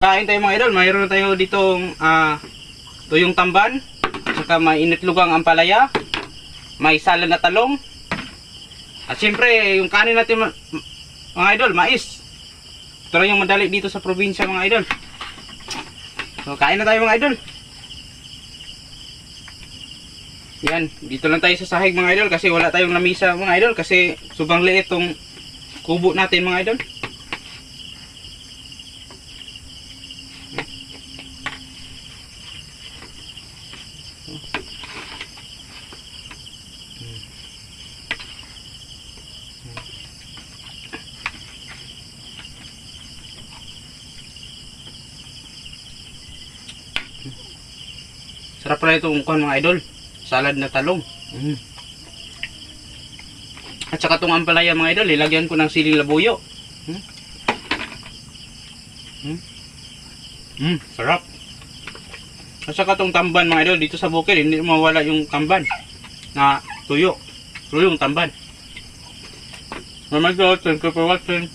Kain tayo mga idol, mayroon tayo ditong tuyong tamban, saka may initlugang ampalaya, may salad na talong, at siyempre yung kanin natin mga idol, mais. Ito lang yung madali dito sa probinsya mga idol. So kain na tayo mga idol. Yan, dito lang tayo sa sahig mga idol kasi wala tayong lamisa mga idol kasi sobrang liit tong kubo natin mga idol. Sarap pala itong kuhan mga idol. Salad na talong. At saka itong ampalaya mga idol, ilagyan ko ng siling labuyo. Sarap. At saka itong tamban mga idol, dito sa bukid, hindi mawala yung tamban na tuyo. Tuyong tamban. Thank you for watching.